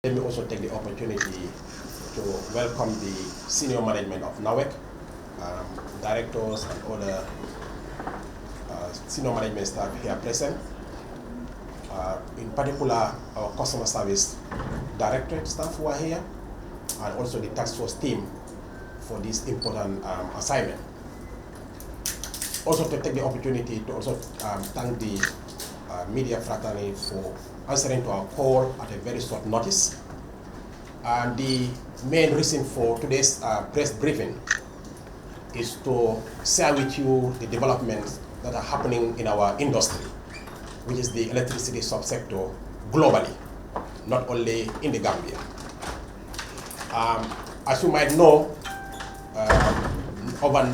Let me also take the opportunity to welcome the senior management of NAWEC, directors and other senior management staff here present. In particular, our customer service directorate staff who are here, and also the task force team for this important assignment. Also to take the opportunity to also thank the media fraternity for answering to our call at a very short notice. And the main reason for today's press briefing is to share with you the developments that are happening in our industry, which is the electricity subsector globally, not only in the Gambia. As you might know, over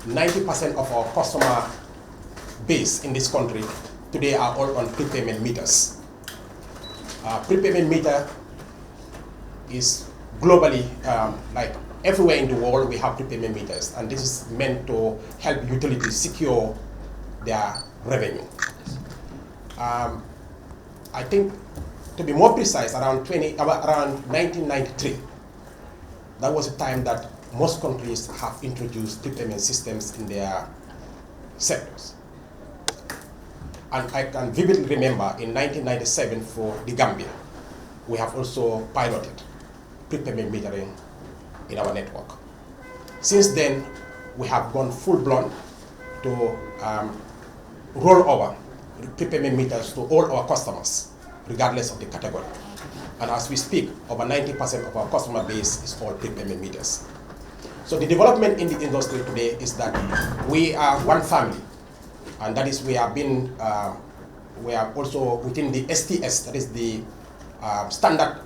90% of our customer base in this country today are all on prepayment meters. Prepayment meter is globally, like everywhere in the world, we have prepayment meters, and this is meant to help utilities secure their revenue. I think, to be more precise, around 1993, that was a time that most countries have introduced prepayment systems in their sectors. And I can vividly remember in 1997 for the Gambia, we have also piloted prepayment metering in our network. Since then, we have gone full-blown to roll over prepayment meters to all our customers, regardless of the category. And as we speak, over 90% of our customer base is all prepayment meters. So the development in the industry today is that we are one family, and that is we are also within the STS, that is the standard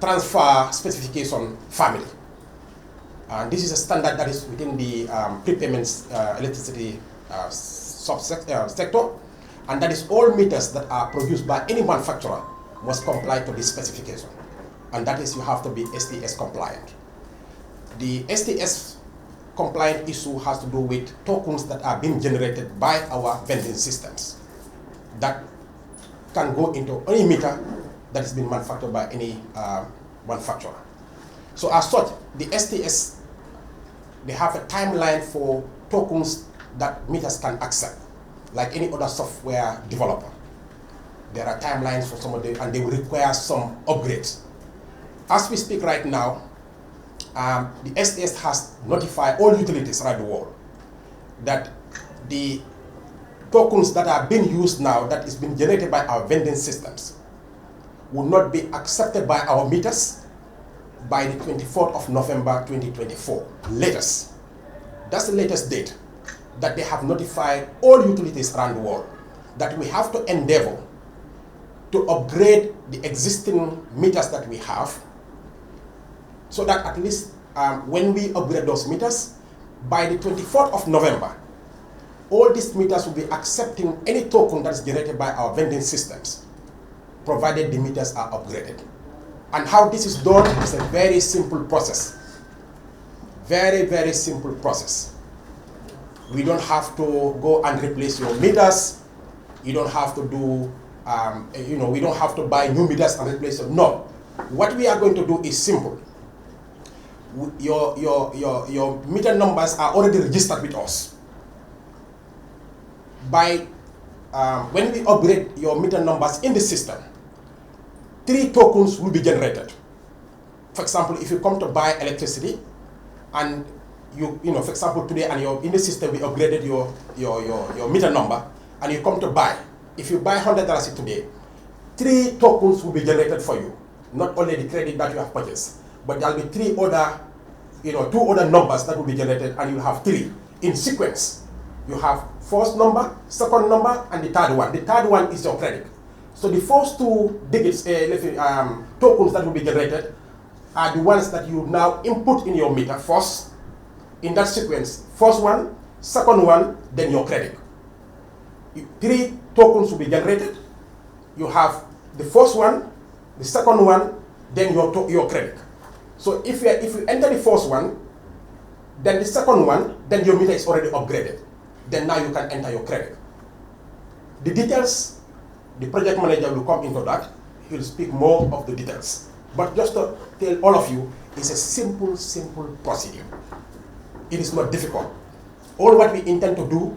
transfer specification family. And this is a standard that is within the prepayment electricity sector, and that is all meters that are produced by any manufacturer must comply to this specification. And that is, you have to be STS compliant. The STS compliant issue has to do with tokens that are being generated by our vending systems that can go into any meter that has been manufactured by any manufacturer. So as such, the STS, they have a timeline for tokens that meters can accept, like any other software developer. There are timelines for some of them, and they will require some upgrades. As we speak right now, the STS has notified all utilities around the world that the tokens that are being used now, that is being generated by our vending systems, will not be accepted by our meters by the 24th of November 2024, latest. That's the latest date that they have notified all utilities around the world that we have to endeavor to upgrade the existing meters that we have, so that at least when we upgrade those meters, by the 24th of November, all these meters will be accepting any token that is generated by our vending systems, provided the meters are upgraded. And how this is done is a very simple process. Very, very simple process. We don't have to go and replace your meters. You don't have to do, we don't have to buy new meters and replace them. No. What we are going to do is simple. Your meter numbers are already registered with us. By when we upgrade your meter numbers in the system, 3 tokens will be generated. For example, if you come to buy electricity, and for example today, and you're in the system, we upgraded your meter number, and you come to buy. If you buy $100 today, 3 tokens will be generated for you. Not only the credit that you have purchased, but there'll be 3 other, 2 other numbers that will be generated, and you have 3 in sequence. You have first number, second number, and the third one. The third one is your credit. So the first 2 digits, tokens that will be generated are the ones that you now input in your meter first, in that sequence. First one, second one, then your credit. 3 tokens will be generated. You have the first one, the second one, then your credit. So if you enter the first one, then the second one, then your meter is already upgraded. Then now you can enter your credit. The details The project manager will come into that. He will speak more of the details. But just to tell all of you, it's a simple procedure. It is not difficult. All what we intend to do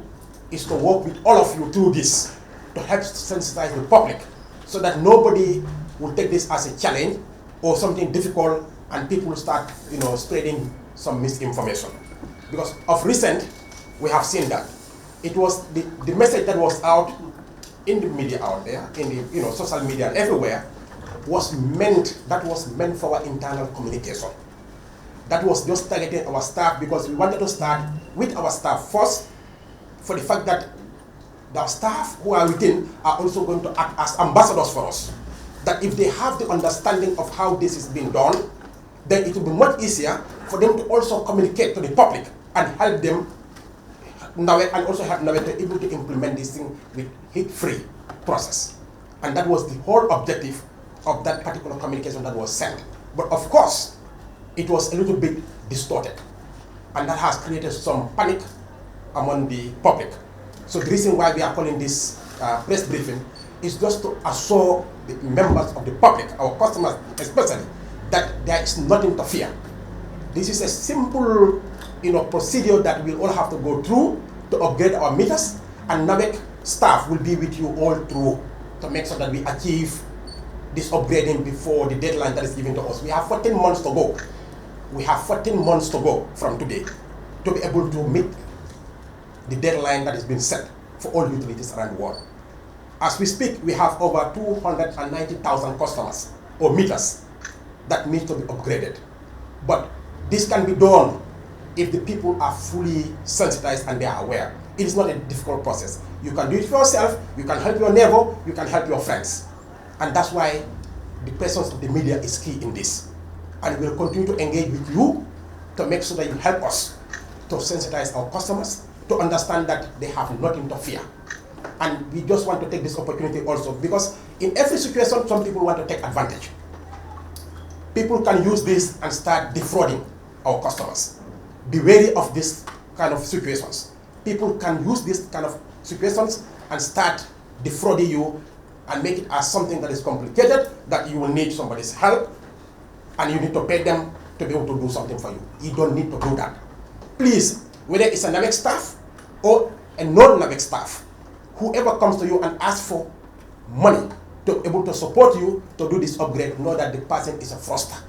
is to work with all of you through this, to help sensitize the public, so that nobody will take this as a challenge or something difficult and people start, spreading some misinformation. Because of recent, we have seen that. It was the message that was out in the media out there, in the social media and everywhere, was meant for our internal communication. That was just targeting our staff, because we wanted to start with our staff first, for the fact that the staff who are within are also going to act as ambassadors for us. That if they have the understanding of how this is being done, then it will be much easier for them to also communicate to the public and help them NAWEC, and also help NAWEC to be able to implement this thing with hit-free process. And that was the whole objective of that particular communication that was sent. But of course, it was a little bit distorted, and that has created some panic among the public. So the reason why we are calling this press briefing is just to assure the members of the public, our customers especially, that there is nothing to fear. This is a simple procedure that we'll all have to go through to upgrade our meters, and NAWEC staff will be with you all through to make sure that we achieve this upgrading before the deadline that is given to us. We have 14 months to go. We have 14 months to go from today to be able to meet the deadline that has been set for all utilities around the world. As we speak, we have over 290,000 customers or meters that need to be upgraded. But this can be done if the people are fully sensitized and they are aware. It is not a difficult process. You can do it for yourself, you can help your neighbor, you can help your friends. And that's why the presence of the media is key in this. And we will continue to engage with you to make sure that you help us to sensitize our customers, to understand that they have nothing to fear. And we just want to take this opportunity also, because in every situation, some people want to take advantage. People can use this and start defrauding our customers. Be wary of this kind of situations. People can use this kind of situations and start defrauding you and make it as something that is complicated, that you will need somebody's help and you need to pay them to be able to do something for you. You don't need to do that. Please, whether it's a NAWEC staff or a non-NAWEC staff, whoever comes to you and asks for money to be able to support you to do this upgrade, know that the person is a fraudster.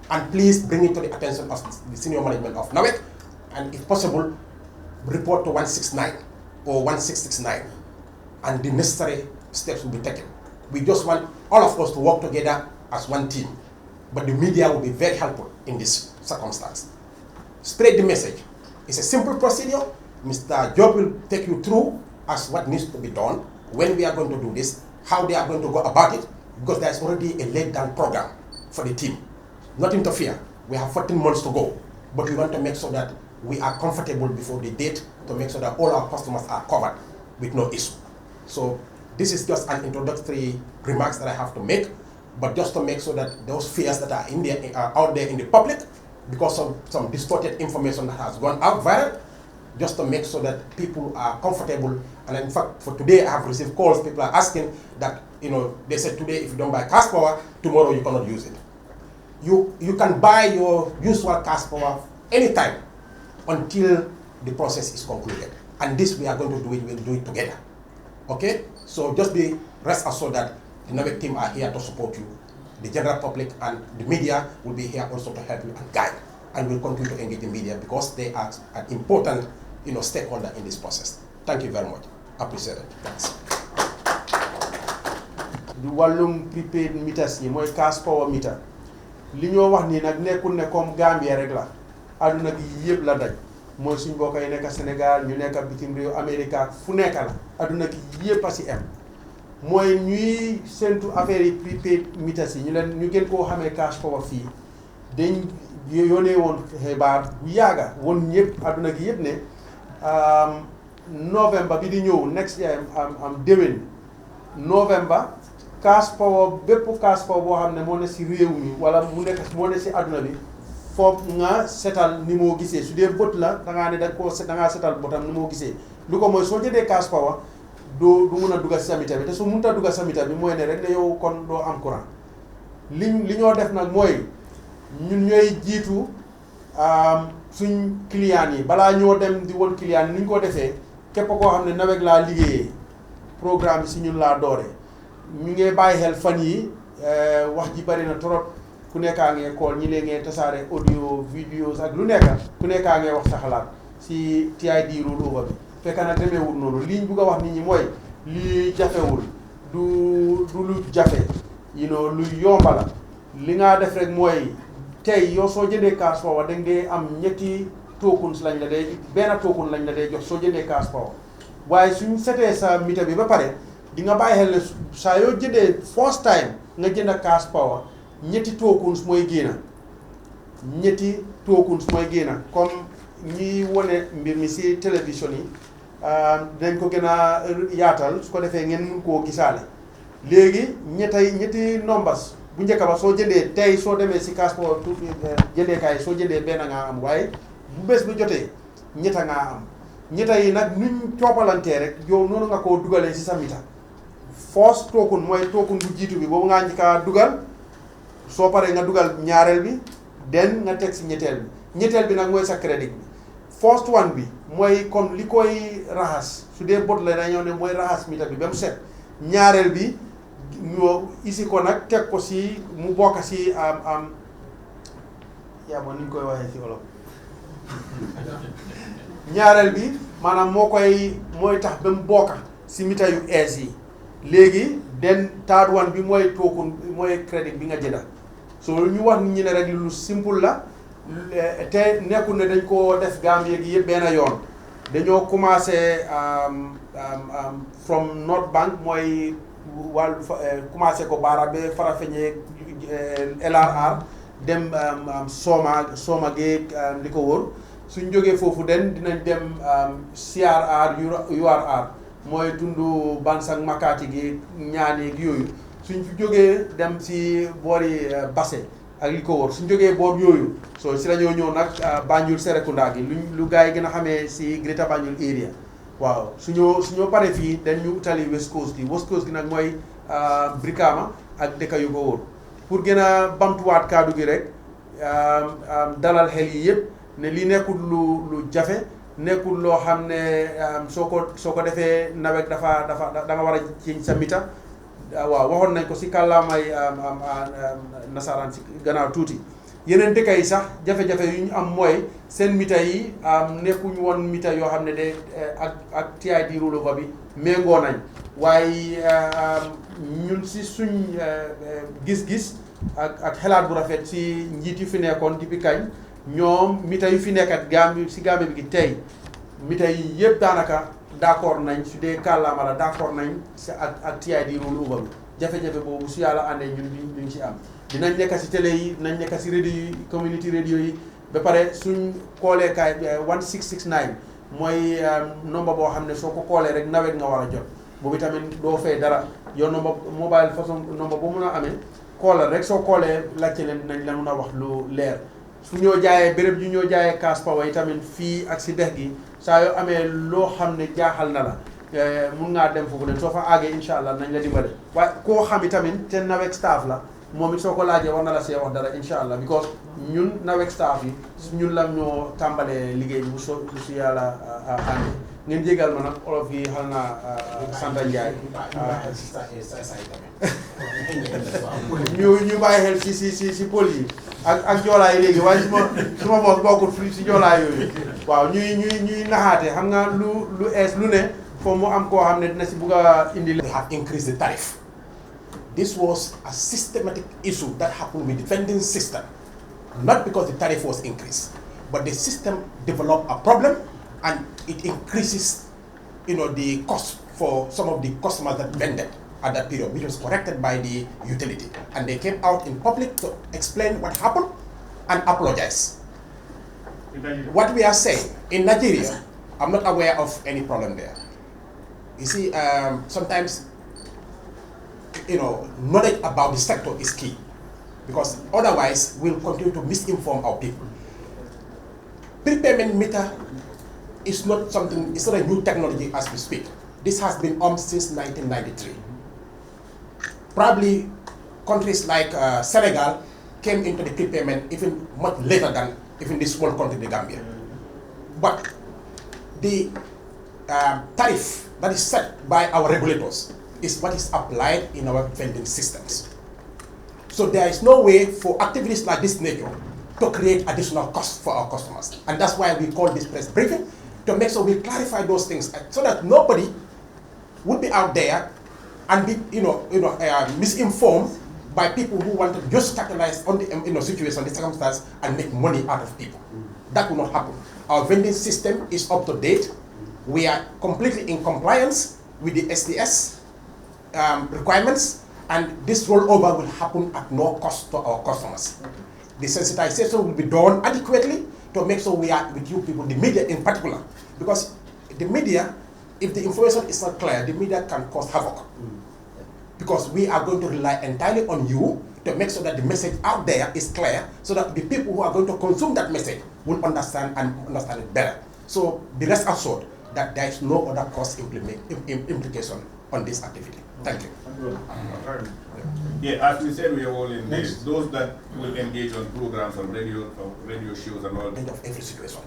And please bring it to the attention of the senior management of NAWEC, and if possible, report to 169 or 1669, and the necessary steps will be taken. We just want all of us to work together as one team, but the media will be very helpful in this circumstance. Spread the message. It's a simple procedure. Mr. Job will take you through as what needs to be done, when we are going to do this, how they are going to go about it, because there's already a laid down program for the team. Nothing to fear. We have 14 months to go, but we want to make sure that we are comfortable before the date, to make sure that all our customers are covered with no issue. So this is just an introductory remarks that I have to make, but just to make sure that those fears that are in there, out there in the public, because of some distorted information that has gone out viral, just to make sure that people are comfortable. And in fact, for today, I have received calls. People are asking that, they said today, if you don't buy cash power, tomorrow you cannot use it. You can buy your usual cash power anytime until the process is concluded. And this we are going to do it, we'll do it together. Okay? So just be rest assured that the NAWEC team are here to support you. The general public and the media will be here also to help you and guide. And we'll continue to engage the media because they are an important stakeholder in this process. Thank you very much. Appreciate it. Thanks. The wàllum prepaid meters yi mooy cash power meter li ñoo wax nii nag nekkul ne comme Gambia rek la àdduna gi yëpp la daj mooy suñ mbokk yi nekk Sénégal ñu nekk bitim réew Amérique fu nekk la àdduna gi yëpp a si am mooy ñuy séntu affaire yi prepaid meters yi ñu gën koo xamee cash power fii dañ yónnee woon xibaar bu yàgga woon ñëpp àdduna gi yëpp ne novembre bi di ñëw next year am déwén novembre cash power bépp cash power boo xam ne moo ne si réew mi wala moo ne si àdduna bi foofu nga setal ni moo gisee su dee bët la dangaa ne da ngaa setal botam ni moo gisee lu ko mooy soo jëndee cash power du mun a dugg si sa meter bi te su mënut a dugg sa meter bi mooy ne rek ne yow kon doo am courant li ñoo def nag mooy ñun ñooy jiitu suñ client yi balaa ñoo dem di won client yi ni ñu ko defee képp koo xam ne NAWEC laa liggéeyee programme bi si ñun laa doore ñu ngee bàyyi xel fan yi wax ji bari na trop ku nekkaa ngee call ñi lee ngee tasaare audio vidéos ak lu nekka ku nekkaa ngee wax sa xalaat si TID Rollover bi fekk nag demeewul noonu liñ bugg a wax nit ñi mooy li jafewul du lu jafe lu yomba la li nga def rek mooy tey yow soo jëndee cash power da ngay am ñetti tokens lañ la dee benn token lañ la dee jox soo jëndee cash power waaye suñ setee sa meter bi ba pare di nga bàyyi xel ne saa yoo jëndee first time nga jënd cash power ñetti tokens mooy génna comme ñi wone mbir mi si télévision yi dañ ko gën a yaatal su ko defee ngeen mun koo gisaale léegi ñetti numbers bu njëkk ba soo jëndee tey soo demee si cash power jëndeekaay soo jëndee benn ngaa am waaye bu bés bu jotee ñetta ngaa am ñetta yi nag nuñ coppalantee rek yow noonu nga koo dugalee si sa meter first token mooy token bu jiitu bi boobu ngaa njëkkaa dugal soo paree nga dugal ñaareel bi den nga teg si ñetteel bi nag mooy sa crédit bi first one bi mooy comme li koy raxas su dee bot la dañoo ne mooy raxas meter bi ba mu set ñaareel bi ñoo isi ko nag teg ko si mu bokk si yaa moom ni ñu koy waxee si wolof ñaareel bi maanaam mooy tax ba mu bokk si meter yu ees yi léegi den third one bi mooy token mooy crédit bi nga jënda so ñu wax nit ñi ne rek lu simple la te nekkul ne dañ ko def Gambie gi yëpp benn yoon dañoo commencé from North Bank mooy wàllu commencé ko baara ba Farafenni LRR dem Soma Géeg li ko wóor suñ jógee foofu dinañ dem CRR URR mooy tundu Bansang Makati gi ñaani gi yooyu suñ fi jógee dem si boori Basse ak li ko wóor suñ jógee boor yooyu so si la ñëw nag Banjul Serekunda gi lu gars yi gën a xamee si Greater Banjul area waaw suñoo paree fii dañ ñu utali West Coast gi nag mooy Brikama ak dëkk yu ko wóor pour gën a bamtuwaat kaddu gi rek dalal xel yi yëpp ne li nekkul lu jafe nekkul loo xam ne soo ko defee NAWEC da nga war a ci sa meter waaw waxoon nañ ko si kàllaamay nasaraan si gannaaw tuuti yeneen dëkk yi sax jafe-jafe yu ñu am mooy seen meter yi nekkuñu woon meter yoo xam ne de ak TID Rollover bi méngoo nañ waaye ñun si suñ gis-gis ak xelaat bu rafet si njiit yu fi nekkoon depuis kañ ñoom meter yu fi nekkat Gambie bi gi tey meter yi yëpp daanaka d'accord nañ su dee kàllaama la d'accord nañ si ak TID Rollover bi jafe-jafe boobu su yàlla àndee ñun duñ si am dinañ nekk si télé yi dinañ nekk si radio yi community radio yi ba pare suñ kooleekaay 1669 mooy nombre boo xam ne soo ko koolee rek NAWEC nga war a jot boobu tamit doo fay dara yow nombre mobile façon nombre boo mun a amee koolal rek soo koolee laajte leen dinañ la mun a wax lu leer su ñoo jaayee béréb yu ñoo jaayee cash power yi tamit fii ak si dex gi saa yoo amee loo xam ne jaaxal na la mun ngaa dem foofu leen soo fa àggee incha allah nañ la dimbale waaye koo xam tamit te NAWEC staff la moom it soo ko laajee war na la see wax dara incha allah because ñun NAWEC staff yi ñun la ñoo tàmbalee liggéey bu si yàlla àndee ngeen jégal ma nag olof yi xal naa Santa Ndiaye ñu bàyyi xel si pël yi ak joolaa yi léegi waaye suma boos bokkul fii si joolaa yooyu waaw ñuy naxaate xam nga lu ees lu ne foofu mu am koo xam ne dina si bugg a indi They have increased the tariff. This was a systematic issue that happened with the vending system, not because the tariff was increased, but the system developed a problem and it increases, the cost for some of the customers that vended at that period, which was corrected by the utility. And they came out in public to explain what happened and apologize. What we are saying, in Nigeria, I'm not aware of any problem there. You see, sometimes, knowledge about the sector is key, because otherwise we'll continue to misinform our people. Prepayment meter is not a new technology as we speak. This has been on since 1993. Probably countries like Senegal came into the prepayment even much later than even this small country, the Gambia. But the tariff that is set by our regulators is what is applied in our vending systems. So there is no way for activities like this nature to create additional costs for our customers. And that's why we call this press briefing, to make sure we clarify those things so that nobody would be out there and be misinformed by people who want to just capitalize on the situation, the circumstance, and make money out of people. That will not happen. Our vending system is up to date. We are completely in compliance with the SDS requirements, and this rollover will happen at no cost to our customers. The sensitization will be done adequately to make sure we are with you people, the media in particular, because the media, if the information is not clear, the media can cause havoc. Because we are going to rely entirely on you to make sure that the message out there is clear, so that the people who are going to consume that message will understand it better. So be rest assured that there is no other cost implication on this activity. Thank you. Yeah, as we said, we are all in this. Those that will engage on programs on radio shows and all. End of every situation.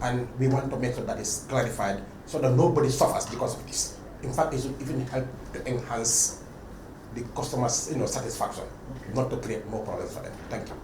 And we want to make sure that is clarified so that nobody suffers because of this. In fact, it should even help to enhance the customers' satisfaction, not to create more problems for them. Thank you.